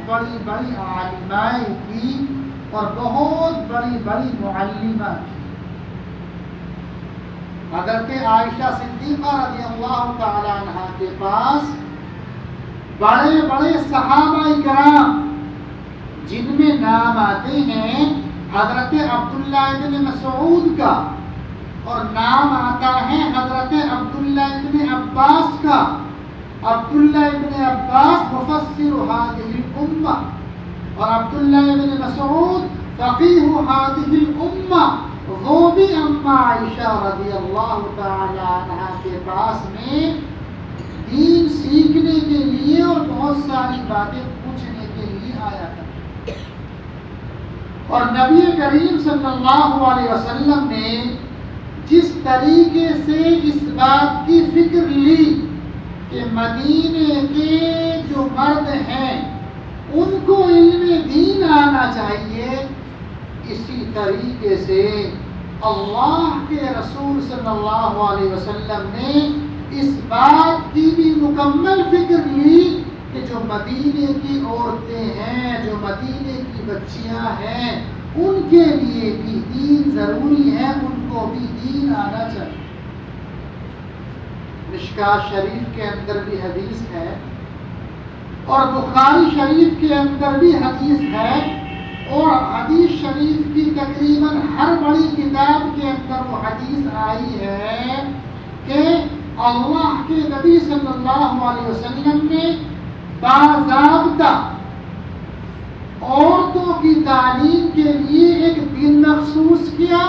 بڑی بڑی عالمائیں کی اور بہت بڑی بڑی معلمہ کی۔ حضرت عائشہ صدیقہ رضی اللہ تعالی عنہ کے پاس بڑے بڑے صحابہ کرام جن میں نام آتے ہیں حضرت عبداللہ ابن مسعود کا، اور نام آتا ہے حضرت عبداللہ ابن عباس کا۔ عبداللہ ابن عباس مفسر هذه الامہ اور عبداللہ ابن مسعود فقیہ هذه الامہ، وہ بھی اما عائشہ رضی اللہ تعالی عنہ کے پاس میں دین سیکھنے کے لیے اور بہت ساری باتیں پوچھنے کے لیے آیا کرتے۔ اور نبی کریم صلی اللہ علیہ وسلم نے جس طریقے سے اس بات کی فکر لی کہ مدینے کے جو مرد ہیں ان کو علم دین آنا چاہیے، اسی طریقے سے اللہ کے رسول صلی اللہ علیہ وسلم نے اس بات کی بھی مکمل فکر لی کہ جو مدینے کی عورتیں ہیں، جو مدینے کی بچیاں ہیں، ان کے لیے بھی دین ضروری ہے، ان کو بھی دین آنا چاہیے۔ مشکوٰۃ شریف کے اندر بھی حدیث ہے اور بخاری شریف کے اندر بھی حدیث ہے، اور حدیث شریف کی تقریباً ہر بڑی کتاب کے اندر وہ حدیث آئی ہے کہ اللہ کے نبی صلی اللہ علیہ وسلم نے باضابطہ عورتوں کی تعلیم کے لیے ایک دن مخصوص کیا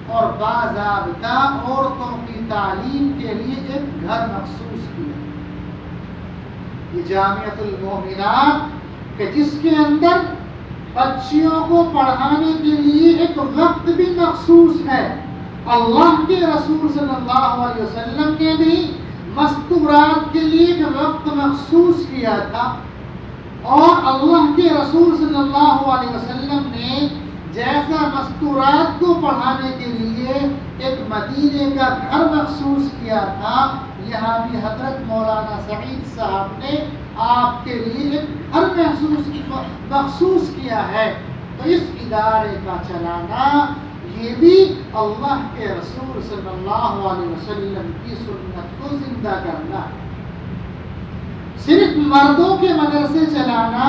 اور باضابطہ عورتوں کی تعلیم کے لیے ایک گھر مخصوص کیا۔ یہ جامعۃ المومنات کہ جس کے اندر بچیوں کو پڑھانے کے لیے ایک وقت بھی مخصوص ہے، اللہ کے رسول صلی اللہ علیہ وسلم نے بھی مستورات کے لیے ایک وقت مخصوص کیا تھا، اور اللہ کے رسول صلی اللہ علیہ وسلم نے جیسا مستورات کو پڑھانے کے لیے ایک مدینے کا گھر مخصوص کیا تھا، یہاں بھی حضرت مولانا سعید صاحب نے آپ کے لیے ایک گھر مخصوص کیا ہے۔ تو اس ادارے کا چلانا یہ بھی اللہ کے رسول صلی اللہ علیہ وسلم کی سنت کو زندہ کرنا ہے۔ صرف مردوں کے مدرسے چلانا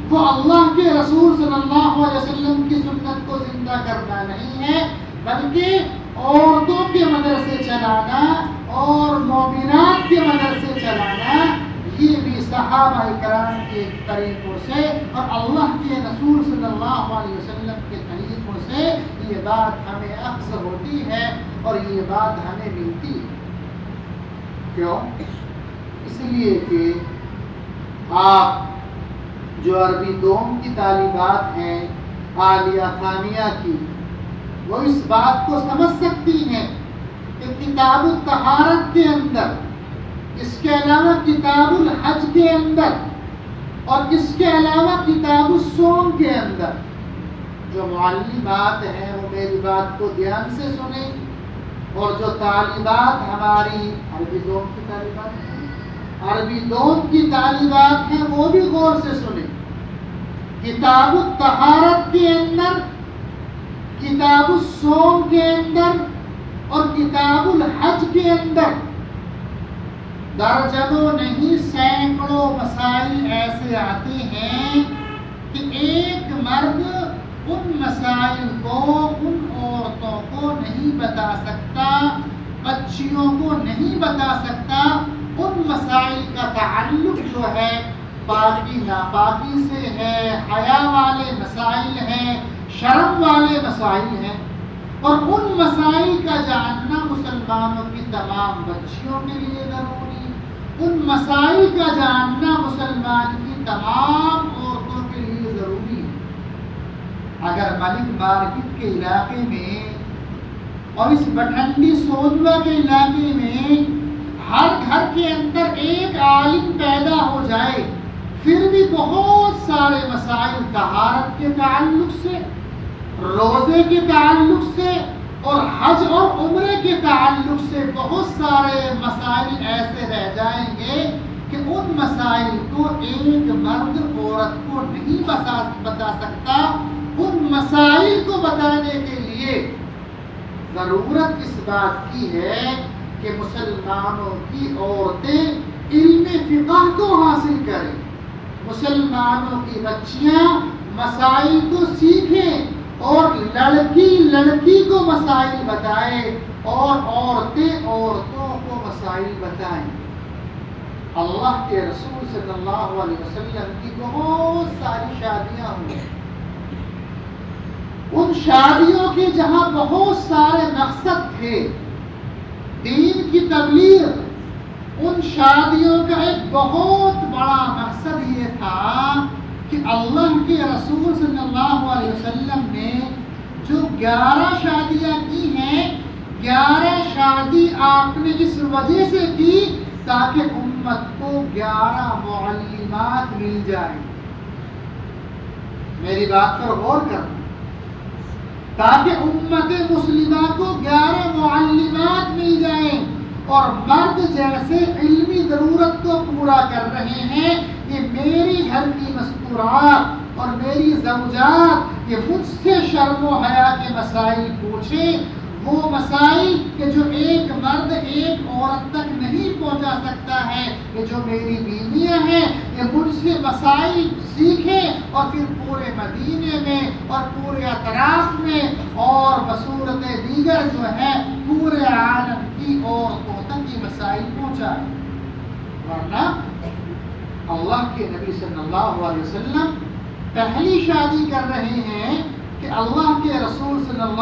وہ اللہ کے رسول صلی اللہ علیہ وسلم کی سنت کو زندہ کرنا نہیں ہے، بلکہ عورتوں کے مدرسے چلانا اور مومنات کے مدرسے چلانا یہ بھی صحابہ کرام کے طریقوں سے اور اللہ کے رسول صلی اللہ علیہ وسلم کے طریقوں سے یہ بات ہمیں اخذ ہوتی ہے اور یہ بات ہمیں ملتی ہے۔ کیوں؟ اس لیے کہ آپ جو عربی دوم کی طالبات ہیں عالیہ ثانیہ کی، وہ اس بات کو سمجھ سکتی ہیں کہ کتاب الطہارت کے اندر، اس کے علاوہ کتاب الحج کے اندر اور اس کے علاوہ کتاب الصوم کے اندر جو معلمات ہیں وہ میری بات کو دھیان سے سنیں، اور جو طالبات ہماری عربی دوم کی طالبات ہیں، عربی دوم کی طالبات ہیں، وہ بھی غور سے سنیں۔ کتاب الطہارت کے اندر، کتاب الصوم کے اندر اور کتاب الحج کے اندر درجنوں نہیں سینکڑوں مسائل ایسے آتے ہیں کہ ایک مرد ان مسائل کو ان عورتوں کو نہیں بتا سکتا، بچیوں کو نہیں بتا سکتا۔ ان مسائل کا تعلق جو ہے پاکی ناپاکی سے ہے، حیا والے مسائل ہیں، شرم والے مسائل ہیں، اور ان مسائل کا جاننا مسلمانوں کی تمام بچیوں کے لیے ضروری، ان مسائل کا جاننا مسلمان کی تمام عورتوں کے لیے ضروری ہے۔ اگر ملک مارکیٹ کے علاقے میں اور اس بٹھنڈی سوجوا کے علاقے میں ہر گھر کے اندر ایک عالم پیدا ہو جائے، پھر بھی بہت سارے مسائل طہارت کے تعلق سے، روزے کے تعلق سے اور حج اور عمرے کے تعلق سے بہت سارے مسائل ایسے رہ جائیں گے کہ ان مسائل کو ایک مرد عورت عورت کو نہیں بتا سکتا، ان مسائل کو بتانے کے لیے ضرورت اس بات کی ہے کہ مسلمانوں کی عورتیں علم فقہ کو حاصل کریں، مسلمانوں کی بچیاں مسائل کو سیکھیں، اور لڑکی کو مسائل بتائے، اور عورتیں عورتوں کو مسائل بتائیں۔ اللہ کے رسول صلی اللہ علیہ وسلم کی بہت ساری شادیاں ہوئی، ان شادیوں کے جہاں بہت سارے مقصد تھے دین کی تبلیغ، ان شادیوں کا ایک بہت بڑا مقصد یہ تھا کہ اللہ کے رسول صلی اللہ علیہ وسلم نے جو 11 شادیاں کی ہیں، 11 شادی آپ نے اس وجہ سے کی تاکہ امت کو 11 معلمات مل جائیں۔ میری بات پر غور کرنا، تاکہ امت مسلمہ کو 11 معلمات مل جائیں، اور مرد جیسے علمی ضرورت کو پورا کر رہے ہیں، یہ میری گھر کی مستورات اور میری زوجات یہ مجھ سے شرم و حیا کے مسائل پوچھیں، وہ مسائل کہ جو ایک مرد ایک عورت تک نہیں پہنچا سکتا ہے، یہ جو میری بیویاں ہیں یہ مجھ سے مسائل سیکھیں، اور پھر پورے مدینے میں اور پورے اطراف میں اور بصورت دیگر جو ہے پورے عالم کی عورتوں تک یہ مسائل پہنچائیں۔ ورنہ اللہ کے نبی صلی اللہ علیہ وسلم پہلی شادی کر رہے ہیں کہ اللہ کے رسول صلی اللہ